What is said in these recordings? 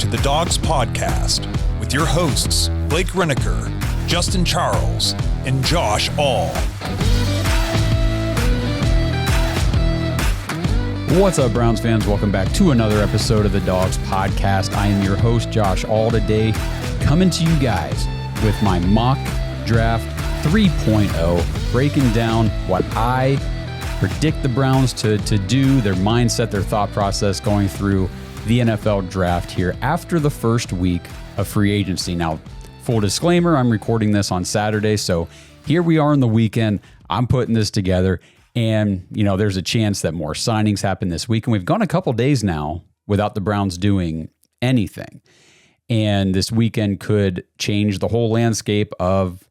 to the Dawgs Podcast with your hosts, Blake Reneker, Justin Charles, and Josh All. What's up, Browns fans? Welcome back to another episode of the Dawgs Podcast. I am your host, Josh All, today, coming to you guys with my mock draft 3.0, breaking down what I predict the Browns to do, their mindset, their thought process going through the NFL draft here after the first week of free agency. Now, full disclaimer, I'm recording this on Saturday, so here we are in the weekend. I'm putting this together, and there's a chance that more signings happen this week, and we've gone a couple days now without the Browns doing anything. And this weekend could change the whole landscape of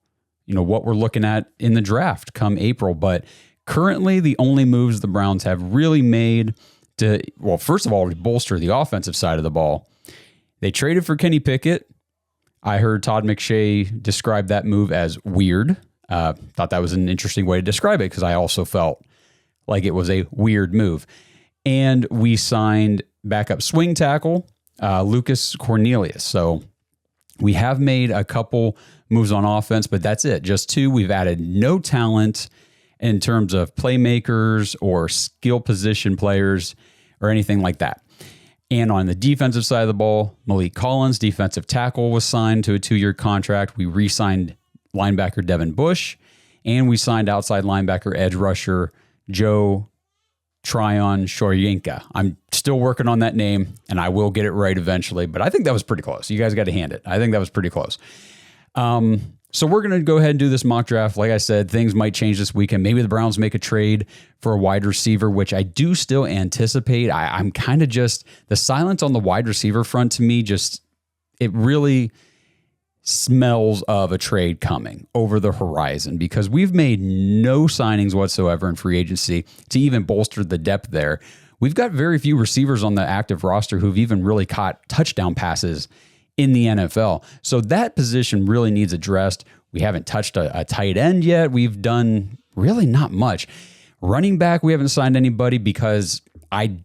what we're looking at in the draft come April. But currently, the only moves the Browns have really made to, well, first of all, bolster the offensive side of the ball. They traded for Kenny Pickett. I heard Todd McShay describe that move as weird. Thought that was an interesting way to describe it because I also felt like it was a weird move. And we signed backup swing tackle Lucas Cornelius. So we have made a couple moves on offense, but that's it. Just two. We've added no talent in terms of playmakers or skill position players or anything like that. And on the defensive side of the ball, Malik Collins, defensive tackle, was signed to a 2-year contract. We re-signed linebacker Devin Bush, and we signed outside linebacker edge rusher Joe Tryon Shoyinka. I'm still working on that name, and I will get it right eventually, but I think that was pretty close. You guys got to hand it. I think that was pretty close. So we're going to go ahead and do this mock draft. Like I said, things might change this weekend. Maybe the Browns make a trade for a wide receiver, which I do still anticipate. I'm kind of just, the silence on the wide receiver front to me, it really smells of a trade coming over the horizon because we've made no signings whatsoever in free agency to even bolster the depth there. We've got very few receivers on the active roster who've even really caught touchdown passes in the NFL. So that position really needs addressed. We haven't touched a tight end yet. We've done really not much. Running back, we haven't signed anybody because I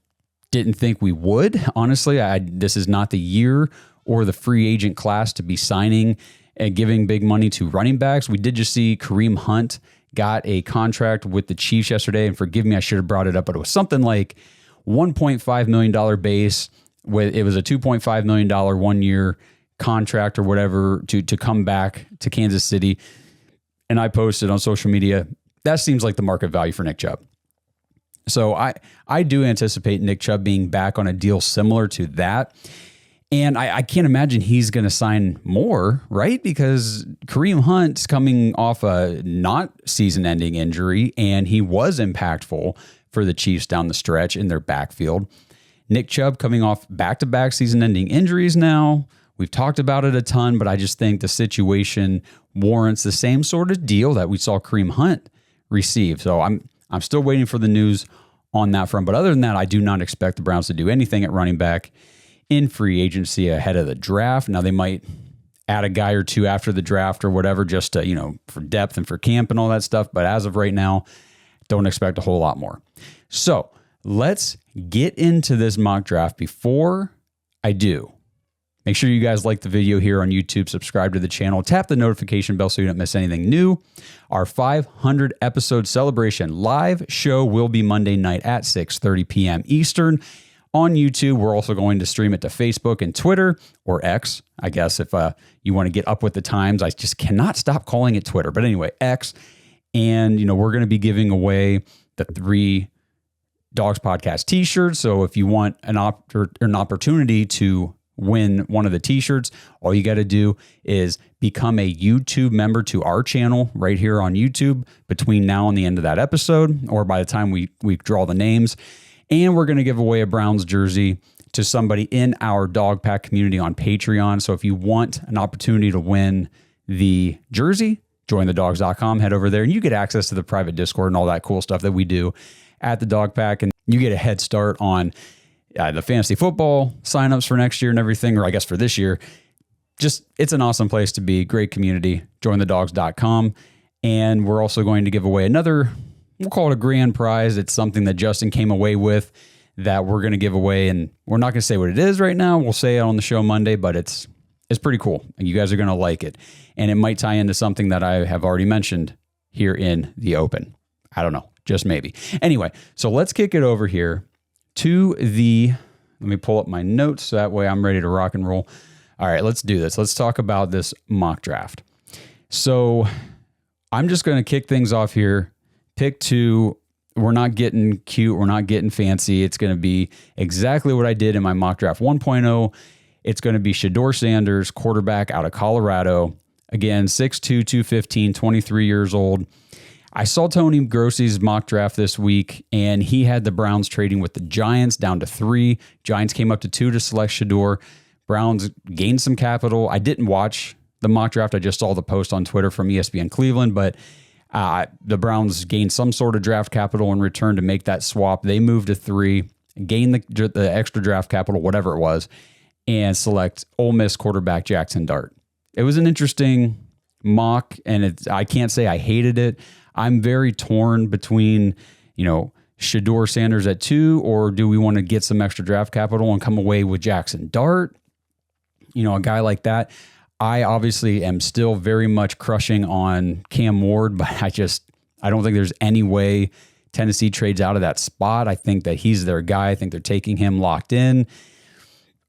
didn't think we would. Honestly, this is not the year or the free agent class to be signing and giving big money to running backs. We did just see Kareem Hunt got a contract with the Chiefs yesterday, and forgive me, I should have brought it up, but it was something like $1.5 million base. It was a $2.5 million 1-year contract or whatever to come back to Kansas City. And I posted on social media, that seems like the market value for Nick Chubb. So I do anticipate Nick Chubb being back on a deal similar to that. And I can't imagine he's going to sign more, right? Because Kareem Hunt's coming off a not season-ending injury, and he was impactful for the Chiefs down the stretch in their backfield. Nick Chubb coming off back-to-back season-ending injuries now. We've talked about it a ton, but I just think the situation warrants the same sort of deal that we saw Kareem Hunt receive. So I'm still waiting for the news on that front. But other than that, I do not expect the Browns to do anything at running back in free agency ahead of the draft. Now, they might add a guy or two after the draft or whatever, just to, for depth and for camp and all that stuff. But as of right now, don't expect a whole lot more. So let's get into this mock draft. Before I do, make sure you guys like the video here on YouTube, subscribe to the channel, tap the notification bell so you don't miss anything new. Our 500 episode celebration live show will be Monday night at 6:30 p.m. Eastern on YouTube. We're also going to stream it to Facebook and Twitter, or X, I guess, if you want to get up with the times. I just cannot stop calling it Twitter. But anyway, X. And, we're going to be giving away the 3 Dawgs Podcast t-shirts. So if you want an opportunity to win one of the t-shirts, all you got to do is become a YouTube member to our channel right here on YouTube between now and the end of that episode, or by the time we draw the names. And we're going to give away a Browns jersey to somebody in our Dog Pack community on Patreon. So if you want an opportunity to win the jersey, jointhedawgs.com, head over there, and you get access to the private Discord and all that cool stuff that we do at the Dog Pack. And you get a head start on the fantasy football signups for next year and everything, or I guess for this year. Just, it's an awesome place to be. Great community. Jointhedawgs.com. And we're also going to give away another, we'll call it a grand prize. It's something that Justin came away with that we're going to give away, and we're not going to say what it is right now. We'll say it on the show Monday, but it's pretty cool. You guys are going to like it, and it might tie into something that I have already mentioned here in the open. I don't know, just maybe. Anyway, so let's kick it over here to let me pull up my notes so that way I'm ready to rock and roll. All right, let's do this. Let's talk about this mock draft. So I'm just going to kick things off here. Pick 2. We're not getting cute. We're not getting fancy. It's going to be exactly what I did in my mock draft 1.0. It's going to be Shedeur Sanders, quarterback out of Colorado. Again, 6'2", 215, 23 years old. I saw Tony Grossi's mock draft this week, and he had the Browns trading with the Giants down to 3. Giants came up to 2 to select Shedeur. Browns gained some capital. I didn't watch the mock draft. I just saw the post on Twitter from ESPN Cleveland, but the Browns gained some sort of draft capital in return to make that swap. They moved to 3, gain the extra draft capital, whatever it was, and select Ole Miss quarterback Jackson Dart. It was an interesting mock, and I can't say I hated it. I'm very torn between, Shedeur Sanders at 2, or do we want to get some extra draft capital and come away with Jackson Dart? A guy like that. I obviously am still very much crushing on Cam Ward, but I don't think there's any way Tennessee trades out of that spot. I think that he's their guy. I think they're taking him locked in.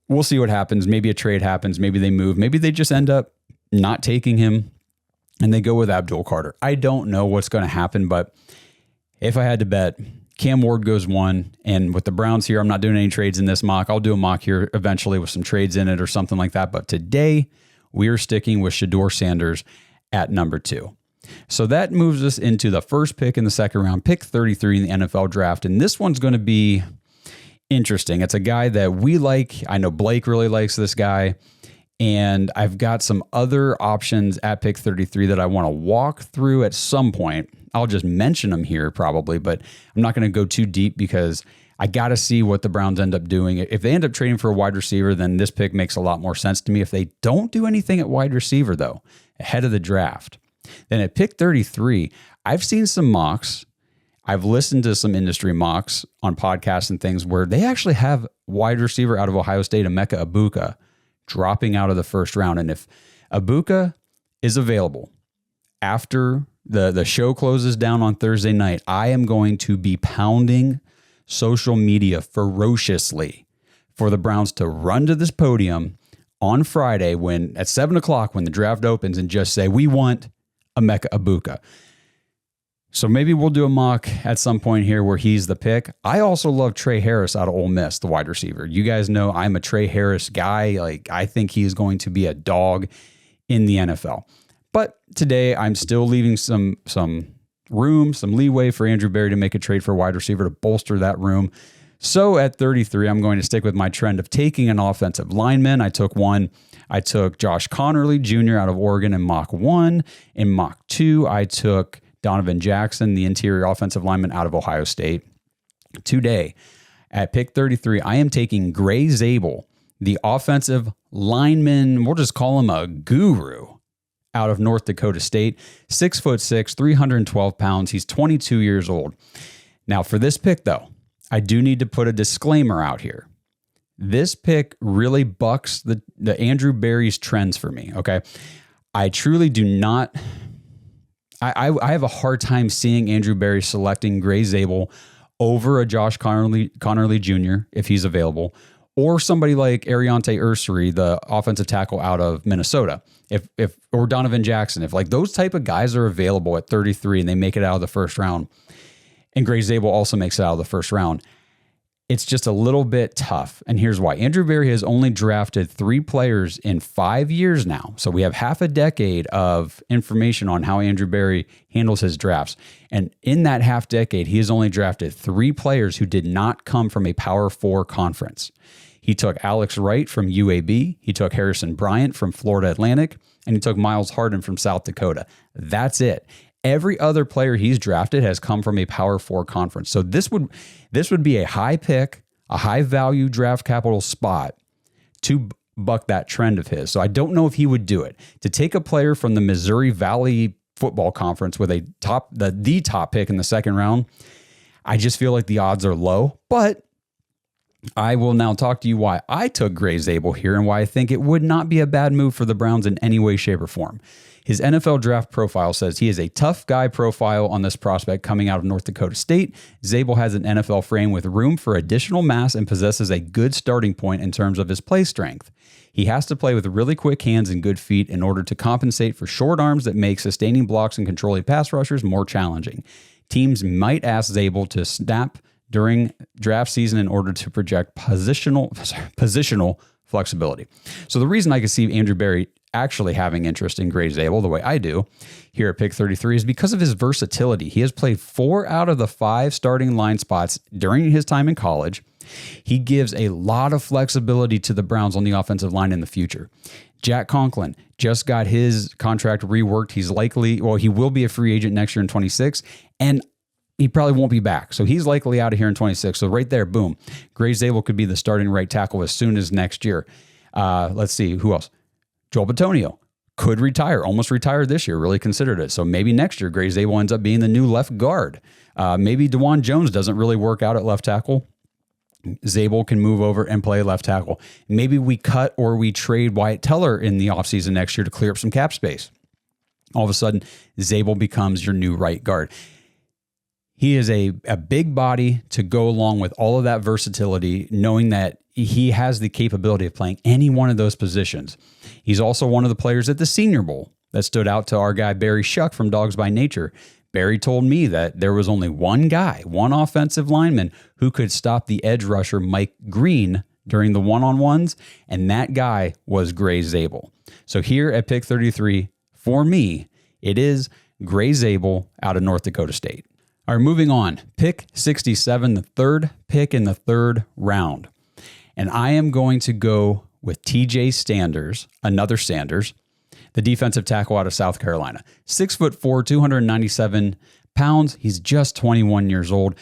We'll see what happens. Maybe a trade happens. Maybe they move. Maybe they just end up not taking him and they go with Abdul Carter. I don't know what's going to happen, but if I had to bet, Cam Ward goes 1, and with the Browns here, I'm not doing any trades in this mock. I'll do a mock here eventually with some trades in it or something like that, but today we are sticking with Shedeur Sanders at number 2. So that moves us into the first pick in the second round, pick 33 in the NFL draft. And this one's going to be interesting. It's a guy that we like. I know Blake really likes this guy. And I've got some other options at pick 33 that I want to walk through at some point. I'll just mention them here probably, but I'm not going to go too deep because I got to see what the Browns end up doing. If they end up trading for a wide receiver, then this pick makes a lot more sense to me. If they don't do anything at wide receiver, though, ahead of the draft, then at pick 33, I've seen some mocks. I've listened to some industry mocks on podcasts and things where they actually have wide receiver out of Ohio State, Emeka Egbuka, dropping out of the first round. And if Egbuka is available after the show closes down on Thursday night, I am going to be pounding social media ferociously for the Browns to run to this podium on Friday at 7 o'clock when the draft opens and just say, we want Emeka Egbuka. So maybe we'll do a mock at some point here where he's the pick. I also love Trey Harris out of Ole Miss, the wide receiver. You guys know I'm a Trey Harris guy. I think he is going to be a dog in the NFL. But today I'm still leaving some room, some leeway for Andrew Berry to make a trade for a wide receiver to bolster that room. So at 33, I'm going to stick with my trend of taking an offensive lineman. I took one. I took Josh Connerly Jr. out of Oregon in mock 1. In mock 2, I took Donovan Jackson, the interior offensive lineman out of Ohio State. Today, at pick 33, I am taking Gray Zabel, the offensive lineman, we'll just call him a guru, out of North Dakota State, 6'6", 312 pounds. He's 22 years old. Now, for this pick, though, I do need to put a disclaimer out here. This pick really bucks the Andrew Berry's trends for me, okay? I truly do not... I have a hard time seeing Andrew Berry selecting Gray Zabel over a Josh Connerly Jr. if he's available, or somebody like Ariante Ursary, the offensive tackle out of Minnesota, or Donovan Jackson. If those type of guys are available at 33 and they make it out of the first round, and Gray Zabel also makes it out of the first round, it's just a little bit tough. And here's why. Andrew Berry has only drafted 3 players in 5 years now. So we have half a decade of information on how Andrew Berry handles his drafts. And in that half decade, he has only drafted 3 players who did not come from a Power 4 conference. He took Alex Wright from UAB. He took Harrison Bryant from Florida Atlantic. And he took Miles Harden from South Dakota. That's it. Every other player he's drafted has come from a Power 4 conference. So this would be a high pick, a high value draft capital spot to buck that trend of his. So I don't know if he would do it. To take a player from the Missouri Valley Football Conference with the top pick in the second round, I just feel like the odds are low. But I will now talk to you why I took Gray Zabel here and why I think it would not be a bad move for the Browns in any way, shape, or form. His NFL draft profile says he is a tough guy profile on this prospect coming out of North Dakota State. Zabel has an NFL frame with room for additional mass and possesses a good starting point in terms of his play strength. He has to play with really quick hands and good feet in order to compensate for short arms that make sustaining blocks and controlling pass rushers more challenging. Teams might ask Zabel to snap during draft season in order to project positional flexibility. So the reason I could see Andrew Berry actually having interest in Gray Zabel the way I do here at pick 33 is because of his versatility. He has played 4 out of the 5 starting line spots during his time in college. He gives a lot of flexibility to the Browns on the offensive line in the future. Jack Conklin just got his contract reworked. He will be a free agent next year in 26, and he probably won't be back. So he's likely out of here in 26. So right there, boom. Gray Zabel could be the starting right tackle as soon as next year. Let's see, who else? Joel Bitonio could retire, almost retired this year, really considered it. So maybe next year, Gray Zabel ends up being the new left guard. Maybe DeJuan Jones doesn't really work out at left tackle. Zabel can move over and play left tackle. Maybe we cut or we trade Wyatt Teller in the offseason next year to clear up some cap space. All of a sudden, Zabel becomes your new right guard. He is a big body to go along with all of that versatility, knowing that he has the capability of playing any one of those positions. He's also one of the players at the Senior Bowl that stood out to our guy Barry Shuck from Dawgs by Nature. Barry told me that there was only one offensive lineman who could stop the edge rusher Mike Green during the one-on-ones, and that guy was Gray Zabel. So here at pick 33, for me, it is Gray Zabel out of North Dakota State. All right, moving on. Pick 67, the third pick in the third round. And I am going to go with TJ Sanders, another Sanders, the defensive tackle out of South Carolina. 6'4", 297 pounds. He's just 21 years old.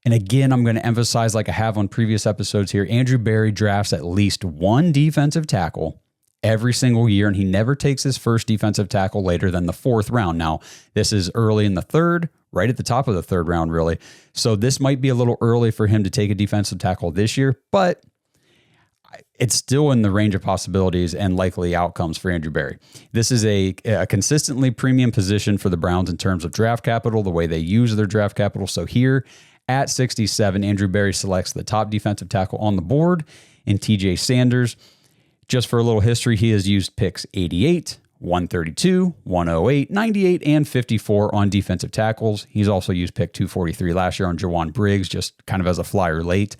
And again, I'm going to emphasize, like I have on previous episodes here, Andrew Berry drafts at least one defensive tackle every single year, and he never takes his first defensive tackle later than the 4th round. Now, this is early in the 3rd, right at the top of the 3rd round, really. So this might be a little early for him to take a defensive tackle this year, but it's still in the range of possibilities and likely outcomes for Andrew Berry. This is a consistently premium position for the Browns in terms of draft capital, the way they use their draft capital. So here at 67, Andrew Berry selects the top defensive tackle on the board in TJ Sanders. Just for a little history, he has used picks 88, 132, 108, 98, and 54 on defensive tackles. He's also used pick 243 last year on Jawan Briggs, just kind of as a flyer late.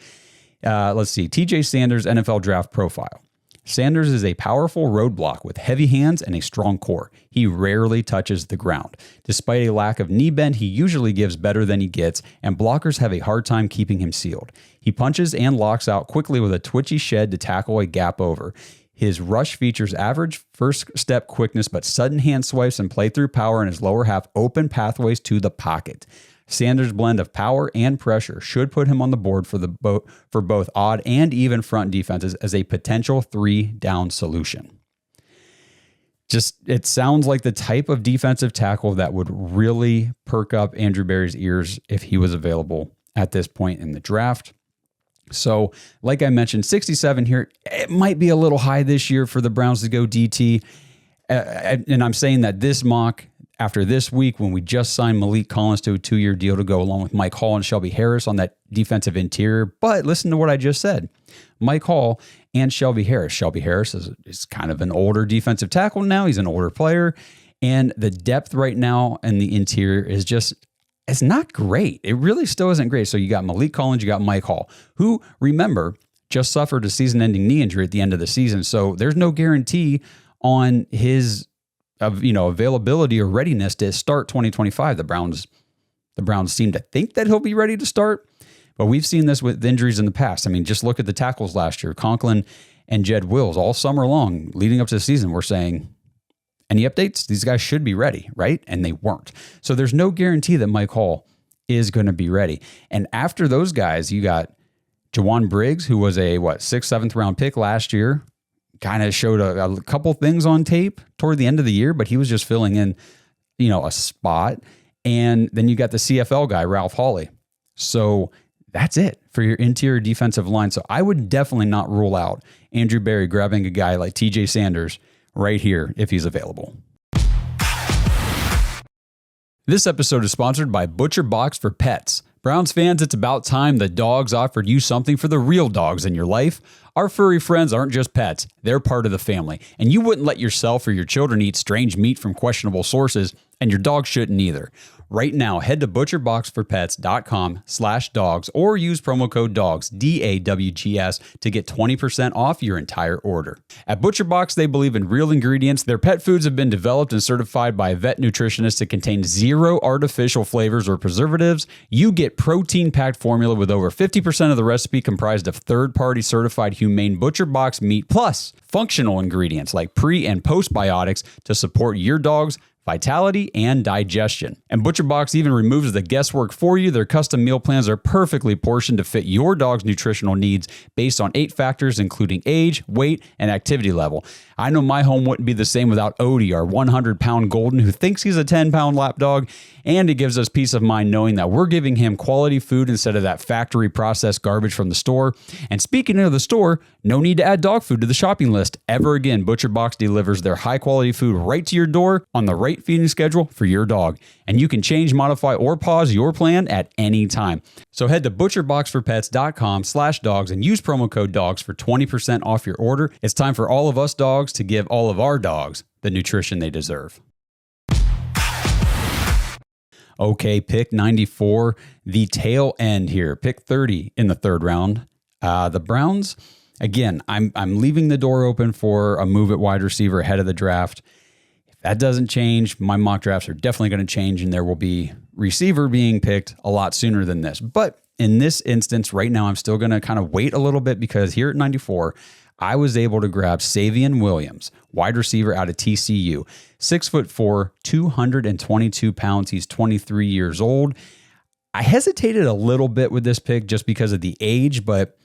Let's see, TJ Sanders' NFL draft profile. Sanders is a powerful roadblock with heavy hands and a strong core. He rarely touches the ground. Despite a lack of knee bend, he usually gives better than he gets, and blockers have a hard time keeping him sealed. He punches and locks out quickly with a twitchy shed to tackle a gap over. His rush features average first step quickness, but sudden hand swipes and play through power in his lower half open pathways to the pocket. Sanders' blend of power and pressure should put him on the board for both odd and even front defenses as a potential 3-down solution. It sounds like the type of defensive tackle that would really perk up Andrew Berry's ears if he was available at this point in the draft. So, like I mentioned, 67 here, it might be a little high this year for the Browns to go DT. And I'm saying that this mock, after this week, when we just signed Malik Collins to a 2-year deal to go along with Mike Hall and Shelby Harris on that defensive interior. But listen to what I just said. Mike Hall and Shelby Harris. Shelby Harris is kind of an older defensive tackle now. He's an older player. And the depth right now in the interior is just, it's not great. It really still isn't great. So you got Malik Collins, you got Mike Hall, who, remember, just suffered a season-ending knee injury at the end of the season. So there's no guarantee on his availability or readiness to start 2025. The Browns seem to think that he'll be ready to start, but we've seen this with injuries in the past. I mean, just look at the tackles last year. Conklin and Jed Wills all summer long leading up to the season, we're saying, any updates? These guys should be ready, right? And they weren't. So there's no guarantee that Mike Hall is going to be ready. And after those guys, you got Jawan Briggs, who was a 6th, 7th round pick last year. Kind of showed a couple things on tape toward the end of the year, but he was just filling in, a spot. And then you got the CFL guy, Ralph Hawley. So that's it for your interior defensive line. So I would definitely not rule out Andrew Berry grabbing a guy like TJ Sanders right here if he's available. This episode is sponsored by Butcher Box for Pets. Browns fans, it's about time the Dawgs offered you something for the real dogs in your life. Our furry friends aren't just pets, they're part of the family. And you wouldn't let yourself or your children eat strange meat from questionable sources, and your dog shouldn't either. Right now, head to butcherboxforpets.com/dogs or use promo code DAWGS, DAWGS, to get 20% off your entire order. At ButcherBox, they believe in real ingredients. Their pet foods have been developed and certified by a vet nutritionist to contain 0 artificial flavors or preservatives. You get protein-packed formula with over 50% of the recipe comprised of third-party certified humane ButcherBox meat, plus functional ingredients like pre- and postbiotics to support your dog's vitality and digestion. And ButcherBox even removes the guesswork for you. Their custom meal plans are perfectly portioned to fit your dog's nutritional needs based on 8 factors, including age, weight, and activity level. I know my home wouldn't be the same without Odie, our 100-pound golden who thinks he's a 10-pound lap dog, and it gives us peace of mind knowing that we're giving him quality food instead of that factory processed garbage from the store. And speaking of the store, no need to add dog food to the shopping list ever again. ButcherBox delivers their high-quality food right to your door on the right feeding schedule for your dog. And you can change, modify, or pause your plan at any time. So head to butcherboxforpets.com/dogs and use promo code DAWGS for 20% off your order. It's time for all of us dogs to give all of our dogs the nutrition they deserve. Okay, pick 94, the tail end here. Pick 30 in the third round. The Browns, again, I'm leaving the door open for a move at wide receiver ahead of the draft. If that doesn't change, my mock drafts are definitely going to change, and there will be receiver being picked a lot sooner than this. But in this instance, right now, I'm still going to kind of wait a little bit because here at 94, I was able to grab Savion Williams, wide receiver out of TCU, 6'4", 222 pounds. He's 23 years old. I hesitated a little bit with this pick just because of the age, but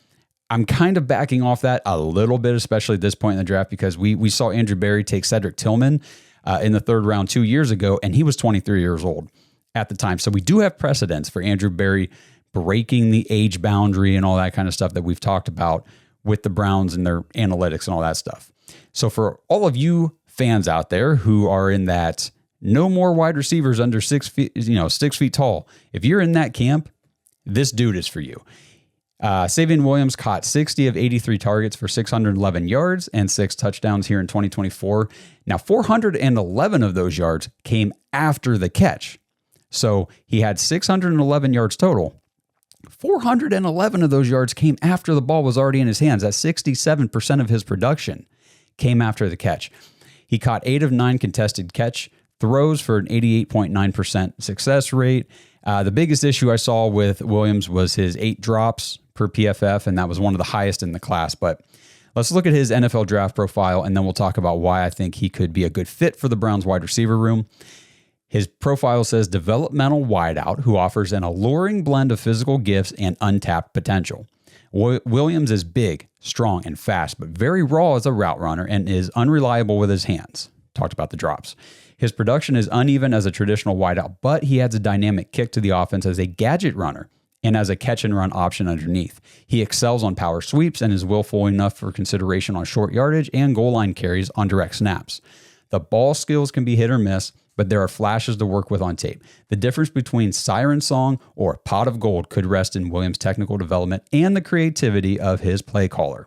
I'm kind of backing off that a little bit, especially at this point in the draft, because we saw Andrew Berry take Cedric Tillman in the third round 2 years ago, and he was 23 years old at the time. So we do have precedence for Andrew Berry breaking the age boundary and all that kind of stuff that we've talked about with the Browns and their analytics and all that stuff. So for all of you fans out there who are in that no more wide receivers under 6 feet, 6 feet tall, if you're in that camp, this dude is for you. Savion Williams caught 60 of 83 targets for 611 yards and 6 touchdowns here in 2024. Now, 411 of those yards came after the catch. So he had 611 yards total. 411 of those yards came after the ball was already in his hands. That's 67% of his production came after the catch. He caught 8 of 9 contested catch throws for an 88.9% success rate. The biggest issue I saw with Williams was his 8 drops per PFF, and that was one of the highest in the class. But let's look at his NFL draft profile, and then we'll talk about why I think he could be a good fit for the Browns wide receiver room. His profile says developmental wideout who offers an alluring blend of physical gifts and untapped potential. Williams is big, strong, and fast, but very raw as a route runner and is unreliable with his hands. Talked about the drops. His production is uneven as a traditional wideout, but he adds a dynamic kick to the offense as a gadget runner and as a catch-and-run option underneath. He excels on power sweeps and is willful enough for consideration on short yardage and goal line carries on direct snaps. The ball skills can be hit or miss, but there are flashes to work with on tape. The difference between siren song or pot of gold could rest in Williams' technical development and the creativity of his play caller.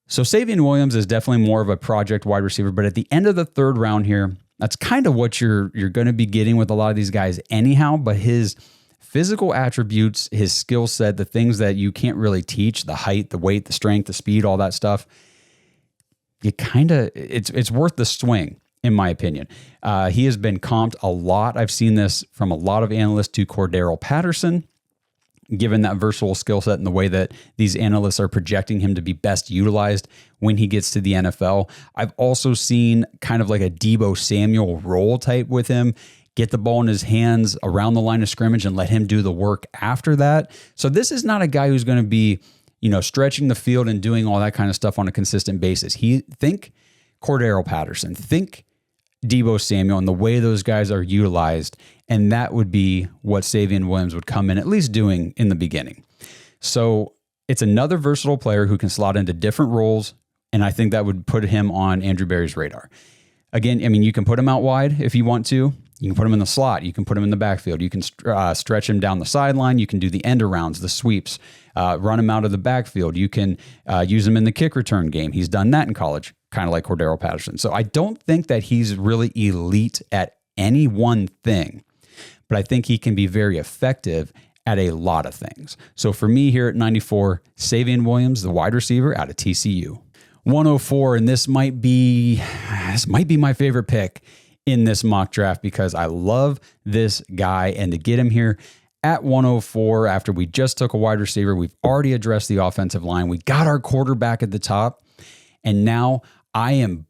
So Savion Williams is definitely more of a project wide receiver, but at the end of the third round here, that's kind of what you're going to be getting with a lot of these guys anyhow, but his physical attributes, his skill set, the things that you can't really teach, the height, the weight, the strength, the speed, all that stuff, it's worth the swing, in my opinion. He has been comped a lot. I've seen this from a lot of analysts to Cordarrelle Patterson, given that versatile skill set and the way that these analysts are projecting him to be best utilized when he gets to the NFL. I've also seen kind of like a Deebo Samuel role type with him, get the ball in his hands around the line of scrimmage and let him do the work after that. So this is not a guy who's going to be, stretching the field and doing all that kind of stuff on a consistent basis. Think Cordarrelle Patterson, think Deebo Samuel and the way those guys are utilized. And that would be what Savion Williams would come in at least doing in the beginning. So it's another versatile player who can slot into different roles. And I think that would put him on Andrew Berry's radar. Again, I mean, you can put him out wide if you want to. You can put him in the slot. You can put him in the backfield. You can stretch him down the sideline. You can do the end arounds, the sweeps, run him out of the backfield. You can use him in the kick return game. He's done that in college, kind of like Cordero Patterson. So I don't think that he's really elite at any one thing, but I think he can be very effective at a lot of things. So for me here at 94, Savion Williams, the wide receiver out of TCU. 104, and this might be my favorite pick in this mock draft because I love this guy, and to get him here at 104 after we just took a wide receiver, we've already addressed the offensive line, we got our quarterback at the top, and now I am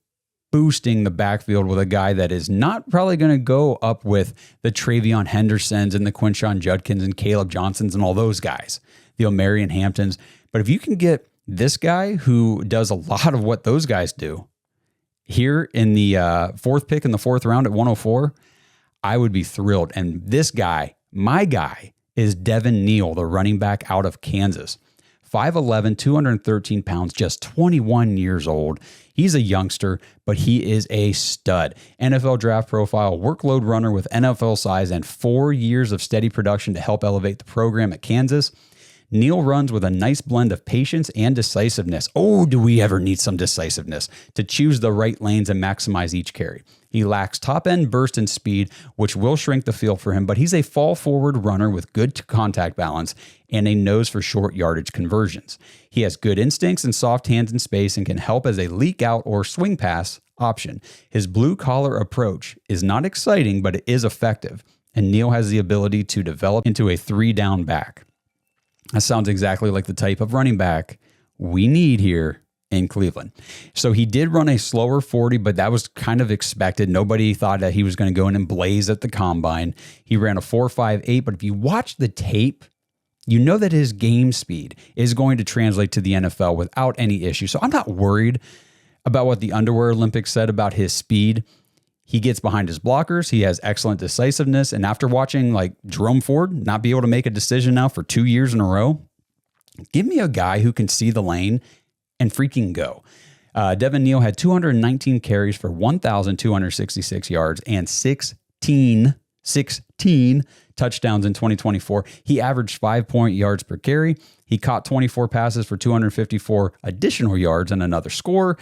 boosting the backfield with a guy that is not probably going to go up with the Travion Hendersons and the Quinshon Judkins and Caleb Johnsons and all those guys, the Omarion Hamptons. But if you can get this guy who does a lot of what those guys do here in the fourth pick in the fourth round at 104, I would be thrilled. And this guy, my guy, is Devin Neal, the running back out of Kansas. 5'11", 213 pounds, just 21 years old. He's a youngster, but he is a stud. NFL draft profile, workload runner with NFL size, and 4 years of steady production to help elevate the program at Kansas. Neal runs with a nice blend of patience and decisiveness. Oh, do we ever need some decisiveness to choose the right lanes and maximize each carry. He lacks top-end burst and speed, which will shrink the field for him, but he's a fall-forward runner with good contact balance and a nose for short yardage conversions. He has good instincts and soft hands in space and can help as a leak-out or swing pass option. His blue-collar approach is not exciting, but it is effective, and Neal has the ability to develop into a three-down back. That sounds exactly like the type of running back we need here in Cleveland. So he did run a slower 40, but that was kind of expected. Nobody thought that he was going to go in and blaze at the combine. He ran a 4.58, but if you watch the tape, you know that his game speed is going to translate to the NFL without any issue. So I'm not worried about what the Underwear Olympics said about his speed. He gets behind his blockers. He has excellent decisiveness. And after watching like Jerome Ford not be able to make a decision now for 2 years in a row, give me a guy who can see the lane and freaking go. Devin Neal had 219 carries for 1,266 yards and 16 touchdowns in 2024. He averaged 5 yards per carry. He caught 24 passes for 254 additional yards and another score.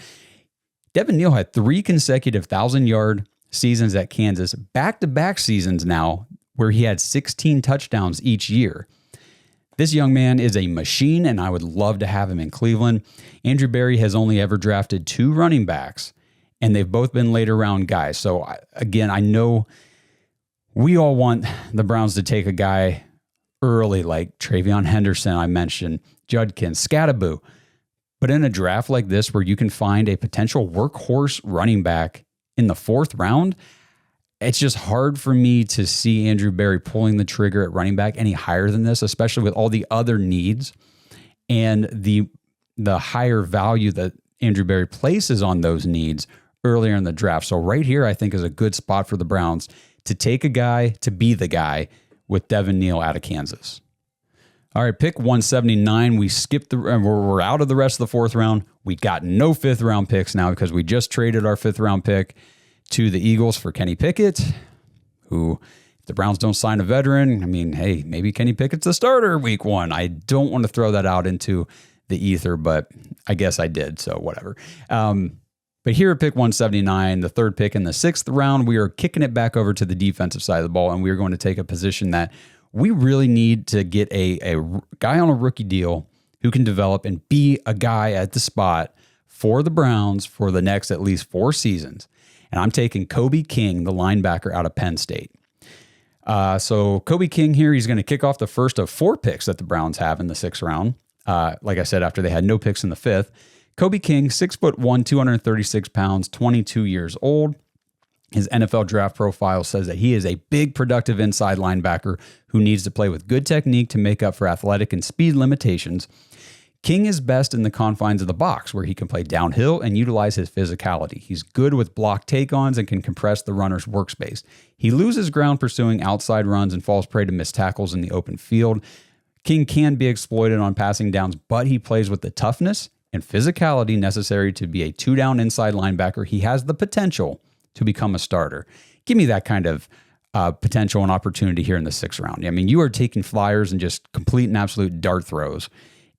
Devin Neal had 3 consecutive 1,000-yard seasons at Kansas, back-to-back seasons now, where he had 16 touchdowns each year. This young man is a machine, and I would love to have him in Cleveland. Andrew Berry has only ever drafted 2 running backs, and they've both been later round guys. So, again, I know we all want the Browns to take a guy early like Travion Henderson, I mentioned, Judkins, Scattaboo. But in a draft like this where you can find a potential workhorse running back in the 4th round, it's just hard for me to see Andrew Berry pulling the trigger at running back any higher than this, especially with all the other needs and the higher value that Andrew Berry places on those needs earlier in the draft. So right here, I think is a good spot for the Browns to take a guy, to be the guy with Devin Neal out of Kansas. All right, pick 179. We skipped we're out of the rest of the 4th round. We got no 5th round picks now because we just traded our 5th round pick to the Eagles for Kenny Pickett, who, if the Browns don't sign a veteran, I mean, hey, maybe Kenny Pickett's the starter week 1. I don't want to throw that out into the ether, but I guess I did, so whatever. But here at pick 179, the 3rd pick in the 6th round, we are kicking it back over to the defensive side of the ball, and we are going to take a position that we really need to get a guy on a rookie deal who can develop and be a guy at the spot for the Browns for the next at least 4 seasons. And I'm taking Kobe King, the linebacker out of Penn State. So Kobe King here, he's going to kick off the first of 4 picks that the Browns have in the 6th round. Like I said, after they had no picks in the 5th. Kobe King, 6'1", 236 pounds, 22 years old. His NFL draft profile says that he is a big, productive inside linebacker who needs to play with good technique to make up for athletic and speed limitations. King is best in the confines of the box, where he can play downhill and utilize his physicality. He's good with block take-ons and can compress the runner's workspace. He loses ground pursuing outside runs and falls prey to missed tackles in the open field. King can be exploited on passing downs, but he plays with the toughness and physicality necessary to be a two-down inside linebacker. He has the potential to become a starter. Give me that kind of potential and opportunity here in the 6th round. I mean, you are taking flyers and just complete and absolute dart throws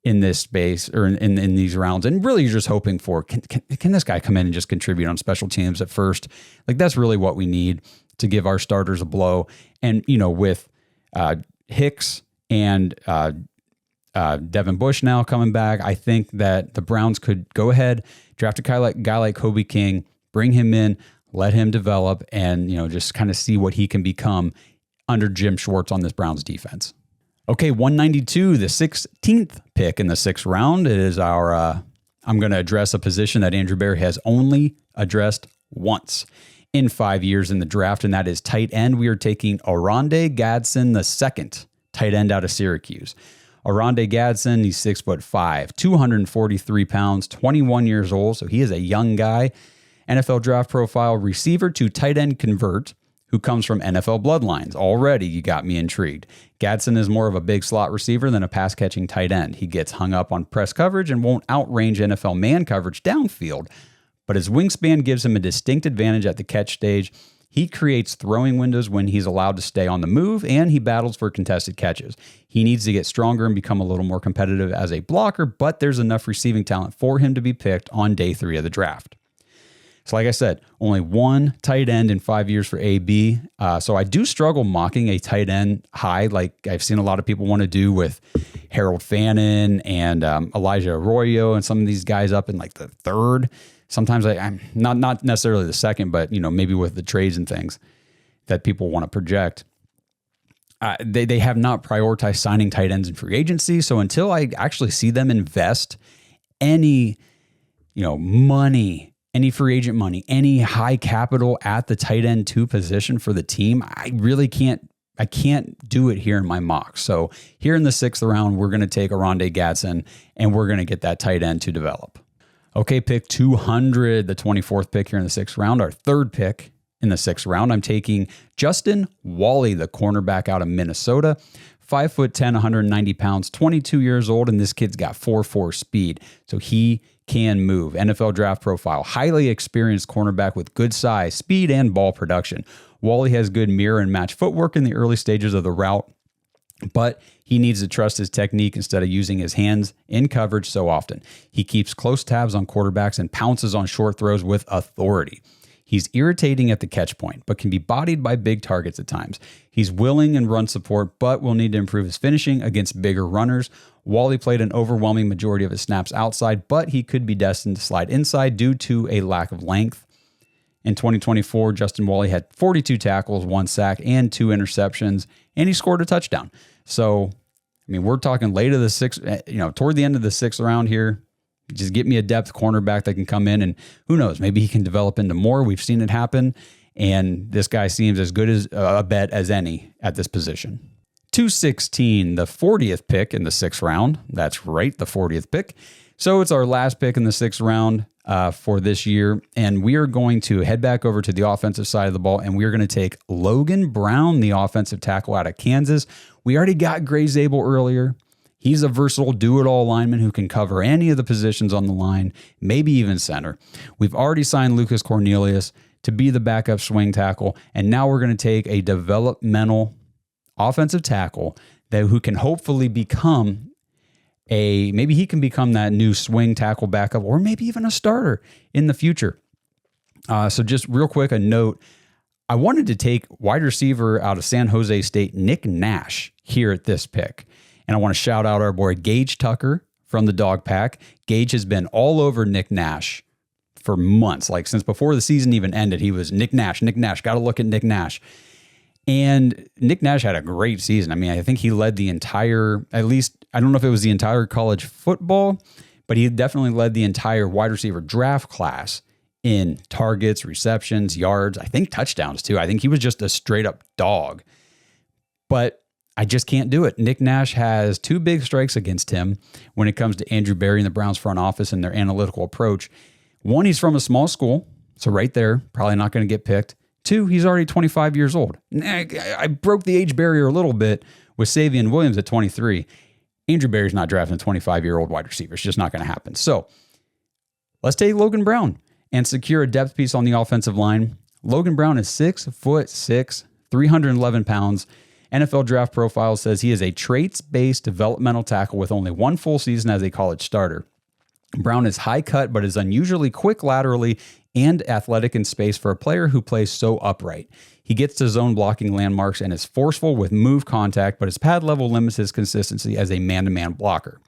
in this space or in these rounds. And really you're just hoping for, can this guy come in and just contribute on special teams at first? Like, that's really what we need to give our starters a blow. And, with Hicks and Devin Bush now coming back, I think that the Browns could go ahead, draft a guy like Kobe King, bring him in, let him develop, and, just kind of see what he can become under Jim Schwartz on this Browns defense. Okay, 192, the 16th pick in the 6th round. It is our, I'm going to address a position that Andrew Bear has only addressed once in 5 years in the draft, and that is tight end. We are taking Oronde Gadsen II, tight end out of Syracuse. Oronde Gadsen, he's 6'5", 243 pounds, 21 years old, so he is a young guy. NFL draft profile, receiver to tight end convert, who comes from NFL bloodlines. Already, you got me intrigued. Gadsen is more of a big slot receiver than a pass-catching tight end. He gets hung up on press coverage and won't outrange NFL man coverage downfield, but his wingspan gives him a distinct advantage at the catch stage. He creates throwing windows when he's allowed to stay on the move, and he battles for contested catches. He needs to get stronger and become a little more competitive as a blocker, but there's enough receiving talent for him to be picked on day 3 of the draft. So like I said, only one tight end in 5 years for AB. So I do struggle mocking a tight end high, like I've seen a lot of people want to do with Harold Fannin and Elijah Arroyo and some of these guys up in like the 3rd. Sometimes I'm not necessarily the 2nd, but maybe with the trades and things that people want to project. They have not prioritized signing tight ends in free agency. So until I actually see them invest any, money, any free agent money, any high capital at the tight end 2 position for the team, I really can't do it here in my mock. So here in the 6th round, we're going to take Oronde Gadsen and we're going to get that tight end to develop. Okay, pick 200, the 24th pick here in the 6th round, our 3rd pick in the 6th round. I'm taking Justin Walley, the cornerback out of Minnesota, 5'10", 190 pounds, 22 years old, and this kid's got 4.4 speed. So he can move. NFL draft profile, highly experienced cornerback with good size, speed, and ball production. Walley has good mirror and match footwork in the early stages of the route, but he needs to trust his technique instead of using his hands in coverage so often. He keeps close tabs on quarterbacks and pounces on short throws with authority. He's irritating at the catch point, but can be bodied by big targets at times. He's willing in run support, but will need to improve his finishing against bigger runners. Walley played an overwhelming majority of his snaps outside, but he could be destined to slide inside due to a lack of length. In 2024, Justin Walley had 42 tackles, 1 sack, and 2 interceptions, and he scored a touchdown. So, we're talking late of the 6th, toward the end of the 6th round here. Just get me a depth cornerback that can come in, and who knows, maybe he can develop into more. We've seen it happen, and this guy seems as good as a bet as any at this position. 216, the 40th pick in the 6th round. That's right, the 40th pick. So it's our last pick in the 6th round for this year, and we are going to head back over to the offensive side of the ball, and we are going to take Logan Brown, the offensive tackle out of Kansas. We already got Gray Zabel earlier. He's a versatile do-it-all lineman who can cover any of the positions on the line, maybe even center. We've already signed Lucas Cornelius to be the backup swing tackle, and now we're going to take a developmental offensive tackle who can hopefully become maybe he can become that new swing tackle backup, or maybe even a starter in the future. So just real quick, a note. I wanted to take wide receiver out of San Jose State, Nick Nash, here at this pick. And I want to shout out our boy Gage Tucker from the Dog Pack. Gage has been all over Nick Nash for months. Like since before the season even ended, he was Nick Nash. Got to look at Nick Nash. And Nick Nash had a great season. I think he led the entire, at least, I don't know if it was the entire college football, but he definitely led the entire wide receiver draft class in targets, receptions, yards, I think touchdowns too. I think he was just a straight up dog. But I just can't do it. Nick Nash has 2 big strikes against him when it comes to Andrew Berry and the Browns front office and their analytical approach. 1, he's from a small school, so right there, probably not going to get picked. 2, he's already 25 years old. I broke the age barrier a little bit with Savion Williams at 23. Andrew Berry's not drafting a 25-year-old wide receiver. It's just not going to happen. So let's take Logan Brown and secure a depth piece on the offensive line. Logan Brown is 6'6", 311 pounds. NFL Draft Profile says he is a traits-based developmental tackle with only 1 full season as a college starter. Brown is high cut, but is unusually quick laterally and athletic in space for a player who plays so upright. He gets to zone blocking landmarks and is forceful with move contact, but his pad level limits his consistency as a man-to-man blocker.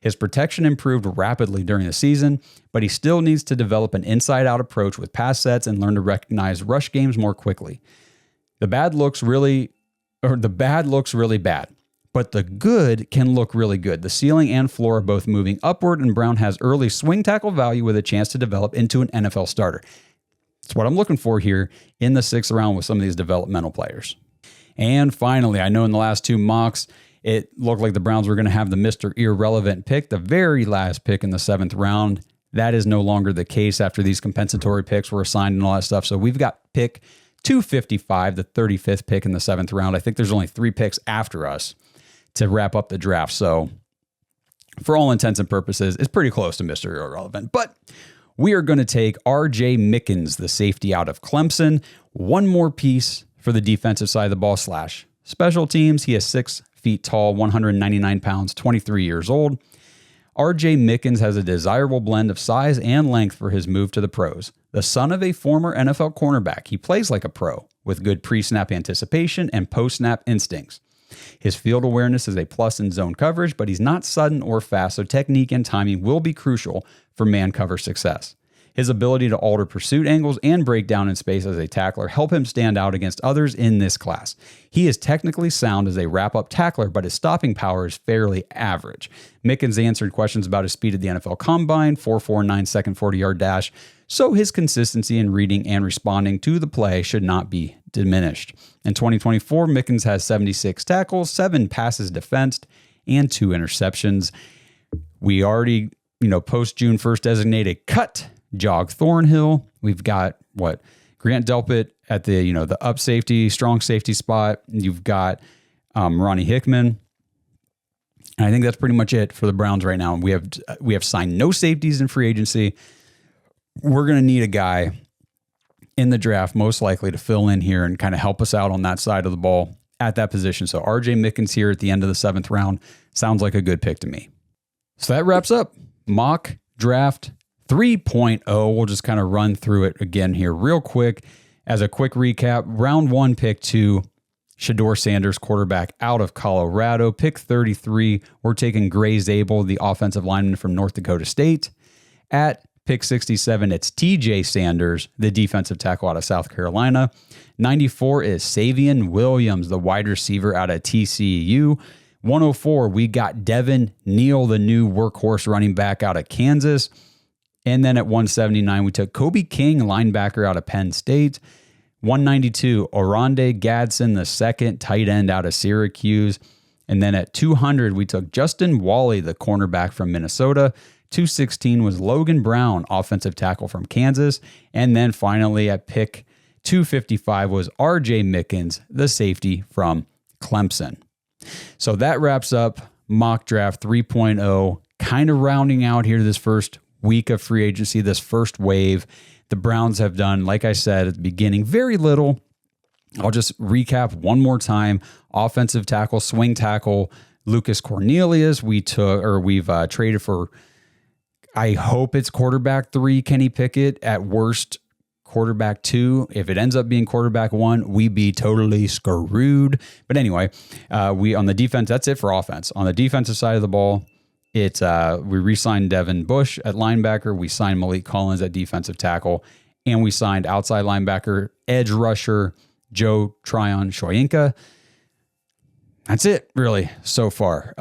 His protection improved rapidly during the season, but he still needs to develop an inside-out approach with pass sets and learn to recognize rush games more quickly. The bad looks really bad, but the good can look really good. The ceiling and floor are both moving upward, and Brown has early swing tackle value with a chance to develop into an NFL starter. That's what I'm looking for here in the 6th round with some of these developmental players. And finally, I know in the last 2 mocks, it looked like the Browns were going to have the Mr. Irrelevant pick, the very last pick in the 7th round. That is no longer the case after these compensatory picks were assigned and all that stuff. So we've got pick 255, the 35th pick in the 7th round. I think there's only 3 picks after us to wrap up the draft. So for all intents and purposes, it's pretty close to Mr. Irrelevant. But we are going to take R.J. Mickens, the safety out of Clemson. 1 more piece for the defensive side of the ball / special teams. He is 6 feet tall, 199 pounds, 23 years old. R.J. Mickens has a desirable blend of size and length for his move to the pros. The son of a former NFL cornerback, he plays like a pro with good pre-snap anticipation and post-snap instincts. His field awareness is a plus in zone coverage, but he's not sudden or fast, so technique and timing will be crucial for man cover success. His ability to alter pursuit angles and break down in space as a tackler help him stand out against others in this class. He is technically sound as a wrap-up tackler, but his stopping power is fairly average. Mickens answered questions about his speed at the NFL Combine, 4.49 second 40-yard dash, so his consistency in reading and responding to the play should not be diminished. In 2024, Mickens has 76 tackles, 7 passes defensed, and 2 interceptions. We already, post June 1st designated cut Jog Thornhill. We've got Grant Delpit at the up safety, strong safety spot. You've got Ronnie Hickman. And I think that's pretty much it for the Browns right now. We have signed no safeties in free agency. We're going to need a guy in the draft, most likely, to fill in here and kind of help us out on that side of the ball at that position. So R.J. Mickens here at the end of the 7th round sounds like a good pick to me. So that wraps up mock draft 3.0. We'll just kind of run through it again here real quick. As a quick recap, round 1, pick 2, Shedeur Sanders, quarterback out of Colorado. Pick 33, we're taking Gray Zabel, the offensive lineman from North Dakota State. At pick 67, it's TJ Sanders, the defensive tackle out of South Carolina. 94 is Savion Williams, the wide receiver out of TCU. 104, we got Devin, Neal, the new workhorse running back out of Kansas. And then at 179, we took Kobe King, linebacker out of Penn State. 192, Oronde Gadsen, the second tight end out of Syracuse. And then at 200, we took Justin Walley, the cornerback from Minnesota. 216 was Logan Brown, offensive tackle from Kansas. And then finally at pick 255 was R.J. Mickens, the safety from Clemson. So that wraps up mock draft 3.0, kind of rounding out here this first week of free agency, this first wave. The Browns have done, like I said at the beginning, very little. I'll just recap one more time. Offensive tackle, swing tackle, Lucas Cornelius. We've traded for, I hope it's quarterback 3, Kenny Pickett. At worst, quarterback 2. If it ends up being quarterback 1, we be totally screwed. But anyway, we on the defense, that's it for offense. On the defensive side of the ball, we re-signed Devin Bush at linebacker. We signed Malik Collins at defensive tackle. And we signed outside linebacker, edge rusher, Joe Tryon Shoyinka. That's it, really, so far.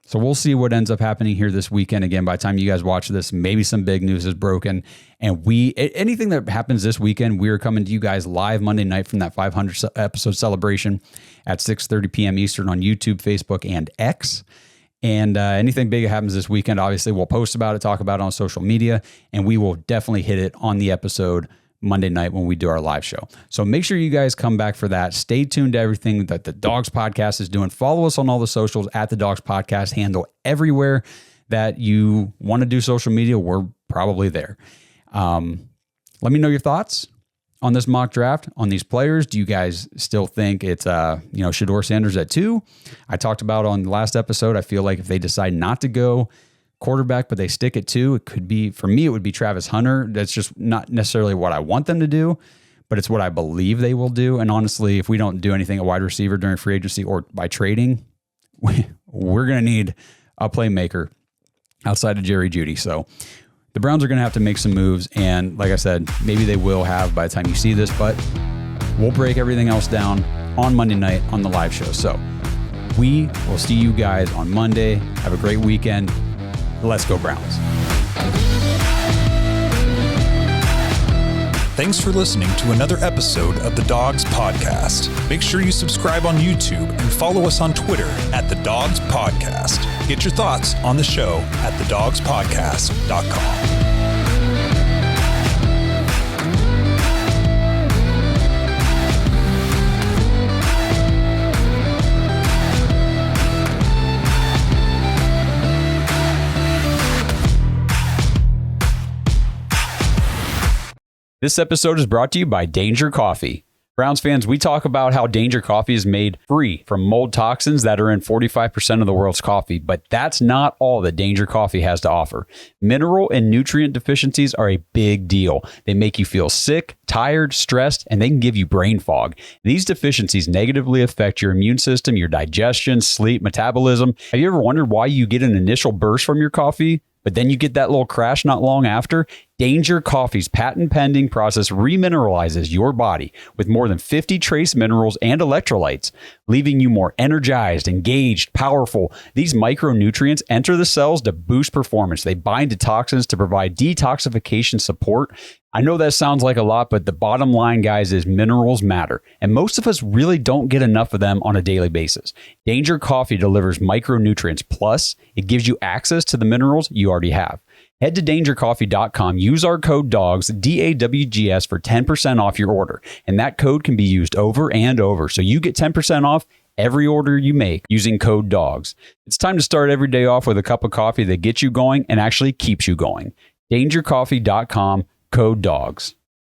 So we'll see what ends up happening here this weekend. Again, by the time you guys watch this, maybe some big news is broken. And anything that happens this weekend, we're coming to you guys live Monday night from that 500 episode celebration at 6:30 p.m. Eastern on YouTube, Facebook, and X. And anything big that happens this weekend, obviously we'll post about it, talk about it on social media, and we will definitely hit it on the episode Monday night when we do our live show. So make sure you guys come back for that. Stay tuned to everything that the Dawgs Podcast is doing. Follow us on all the socials at the Dawgs Podcast. Handle everywhere that you want to do social media. We're probably there. Let me know your thoughts on this mock draft, on these players. Do you guys still think it's Shedeur Sanders at 2? I talked about on the last episode, I feel like if they decide not to go quarterback, but they stick at 2, it could be, for me, it would be Travis Hunter. That's just not necessarily what I want them to do, but it's what I believe they will do. And honestly, if we don't do anything at wide receiver during free agency or by trading, we're going to need a playmaker outside of Jerry Jeudy. So the Browns are going to have to make some moves. And like I said, maybe they will have by the time you see this, but we'll break everything else down on Monday night on the live show. So we will see you guys on Monday. Have a great weekend. Let's go Browns. Thanks for listening to another episode of the Dawgs Podcast. Make sure you subscribe on YouTube and follow us on Twitter at the Dawgs Podcast. Get your thoughts on the show at thedawgspodcast.com. This episode is brought to you by Danger Coffee. Browns fans, we talk about how Danger Coffee is made free from mold toxins that are in 45% of the world's coffee, but that's not all that Danger Coffee has to offer. Mineral and nutrient deficiencies are a big deal. They make you feel sick, tired, stressed, and they can give you brain fog. These deficiencies negatively affect your immune system, your digestion, sleep, metabolism. Have you ever wondered why you get an initial burst from your coffee, but then you get that little crash not long after? Danger Coffee's patent-pending process remineralizes your body with more than 50 trace minerals and electrolytes, leaving you more energized, engaged, powerful. These micronutrients enter the cells to boost performance. They bind to toxins to provide detoxification support. I know that sounds like a lot, but the bottom line, guys, is minerals matter, and most of us really don't get enough of them on a daily basis. Danger Coffee delivers micronutrients, plus it gives you access to the minerals you already have. Head to dangercoffee.com, use our code DAWGS, DAWGS, for 10% off your order. And that code can be used over and over. So you get 10% off every order you make using code DAWGS. It's time to start every day off with a cup of coffee that gets you going and actually keeps you going. Dangercoffee.com, code DAWGS.